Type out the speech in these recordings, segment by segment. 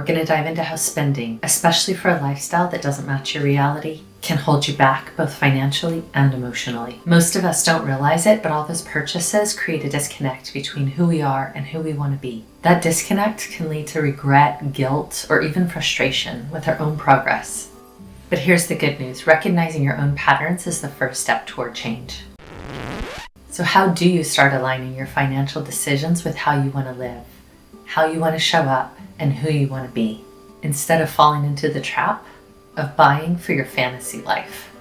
we're going to dive into how spending, especially for a lifestyle that doesn't match your reality, can hold you back both financially and emotionally. Most of us don't realize it, but all those purchases create a disconnect between who we are and who we want to be. That disconnect can lead to regret, guilt, or even frustration with our own progress. But here's the good news. Recognizing your own patterns is the first step toward change. So how do you start aligning your financial decisions with how you want to live, how you want to show up, and who you want to be, instead of falling into the trap of buying for your fantasy life?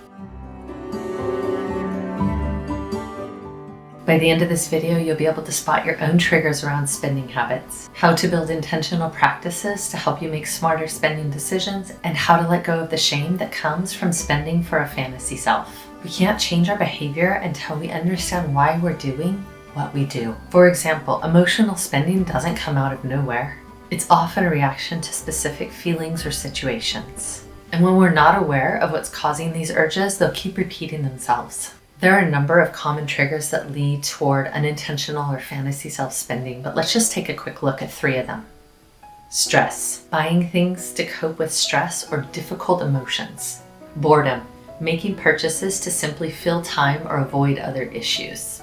By the end of this video, you'll be able to spot your own triggers around spending habits, how to build intentional practices to help you make smarter spending decisions, and how to let go of the shame that comes from spending for a fantasy self. We can't change our behavior until we understand why we're doing what we do. For example, emotional spending doesn't come out of nowhere. It's often a reaction to specific feelings or situations. And when we're not aware of what's causing these urges, they'll keep repeating themselves. There are a number of common triggers that lead toward unintentional or fantasy self-spending, but let's just take a quick look at 3 of them. Stress, buying things to cope with stress or difficult emotions. Boredom, making purchases to simply fill time or avoid other issues.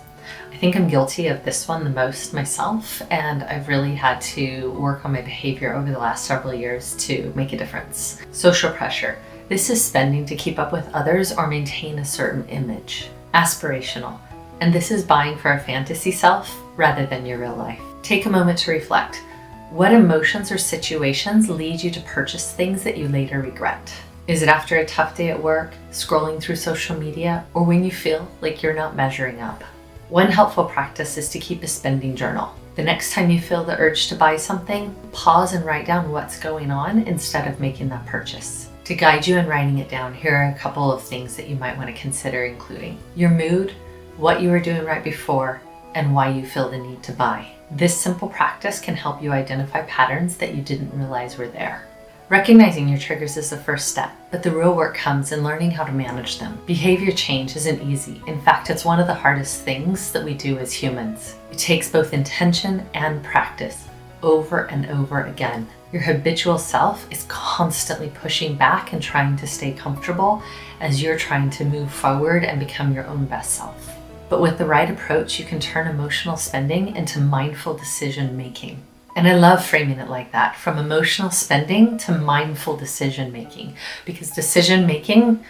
I think I'm guilty of this one the most myself, and I've really had to work on my behavior over the last several years to make a difference. Social pressure. This is spending to keep up with others or maintain a certain image. Aspirational. And this is buying for a fantasy self rather than your real life. Take a moment to reflect. What emotions or situations lead you to purchase things that you later regret? Is it after a tough day at work, scrolling through social media, or when you feel like you're not measuring up? One helpful practice is to keep a spending journal. The next time you feel the urge to buy something, pause and write down what's going on instead of making that purchase. To guide you in writing it down, here are a couple of things that you might want to consider including: your mood, what you were doing right before, and why you feel the need to buy. This simple practice can help you identify patterns that you didn't realize were there. Recognizing your triggers is the first step, but the real work comes in learning how to manage them. Behavior change isn't easy. In fact, it's one of the hardest things that we do as humans. It takes both intention and practice over and over again. Your habitual self is constantly pushing back and trying to stay comfortable as you're trying to move forward and become your own best self. But with the right approach, you can turn emotional spending into mindful decision making. And I love framing it like that, from emotional spending to mindful decision making, because decision making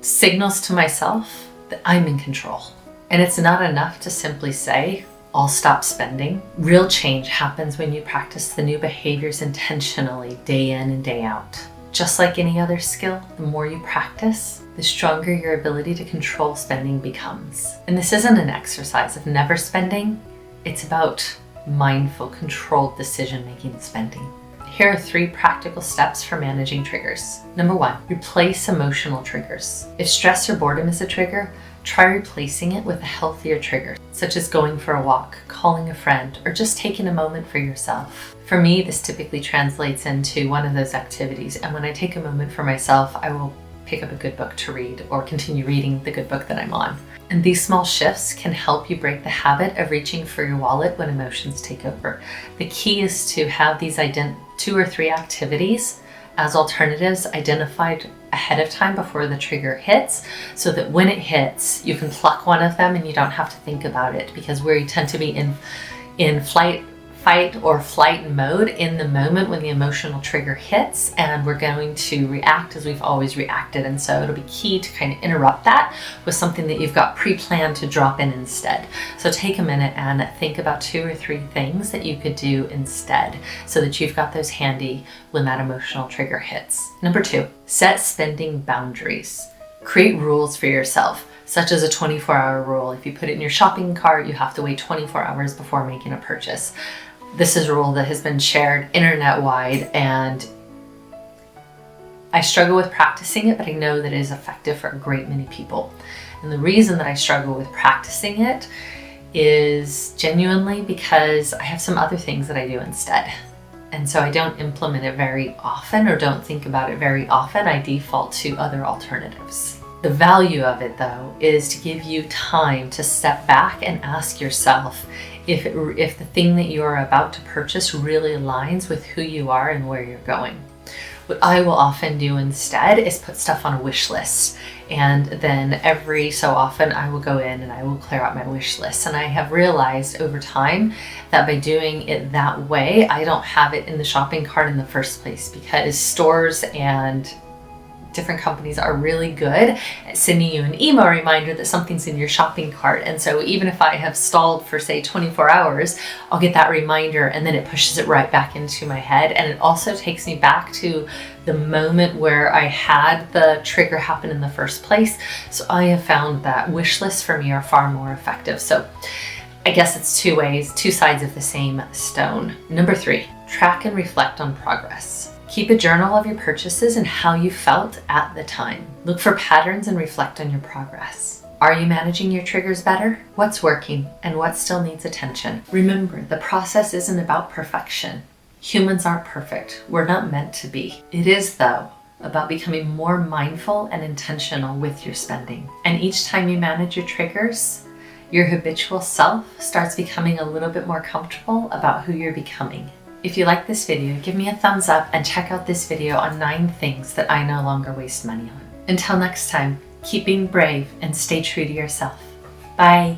signals to myself that I'm in control. And it's not enough to simply say, I'll stop spending. Real change happens when you practice the new behaviors intentionally, day in and day out. Just like any other skill, the more you practice, the stronger your ability to control spending becomes. And this isn't an exercise of never spending, it's about mindful, controlled decision-making spending. Here are 3 practical steps for managing triggers. Number 1, replace emotional triggers. If stress or boredom is a trigger, try replacing it with a healthier trigger, such as going for a walk, calling a friend, or just taking a moment for yourself. For me, this typically translates into one of those activities, and when I take a moment for myself, I will pick up a good book to read or continue reading the good book that I'm on. And these small shifts can help you break the habit of reaching for your wallet when emotions take over. The key is to have these 2 or 3 activities as alternatives identified ahead of time before the trigger hits, so that when it hits, you can pluck one of them and you don't have to think about it, because we tend to be in fight or flight mode in the moment when the emotional trigger hits, and we're going to react as we've always reacted. And so it'll be key to kind of interrupt that with something that you've got pre-planned to drop in instead. So take a minute and think about 2 or 3 things that you could do instead, so that you've got those handy when that emotional trigger hits. Number 2, set spending boundaries. Create rules for yourself, such as a 24-hour rule. If you put it in your shopping cart, you have to wait 24 hours before making a purchase. This is a rule that has been shared internet-wide, and I struggle with practicing it, but I know that it is effective for a great many people. And the reason that I struggle with practicing it is genuinely because I have some other things that I do instead. And so I don't implement it very often, or don't think about it very often. I default to other alternatives. The value of it, though, is to give you time to step back and ask yourself, if the thing that you are about to purchase really aligns with who you are and where you're going. What I will often do instead is put stuff on a wish list. And then every so often I will go in and I will clear out my wish list. And I have realized over time that by doing it that way, I don't have it in the shopping cart in the first place, because stores and different companies are really good at sending you an email reminder that something's in your shopping cart. And so even if I have stalled for say 24 hours, I'll get that reminder and then it pushes it right back into my head. And it also takes me back to the moment where I had the trigger happen in the first place. So I have found that wish lists for me are far more effective. So I guess it's two ways, two sides of the same stone. Number 3, track and reflect on progress. Keep a journal of your purchases and how you felt at the time. Look for patterns and reflect on your progress. Are you managing your triggers better? What's working and what still needs attention? Remember, the process isn't about perfection. Humans aren't perfect. We're not meant to be. It is, though, about becoming more mindful and intentional with your spending. And each time you manage your triggers, your habitual self starts becoming a little bit more comfortable about who you're becoming. If you like this video, give me a thumbs up and check out this video on 9 things that I no longer waste money on. Until next time, keep being brave and stay true to yourself. Bye.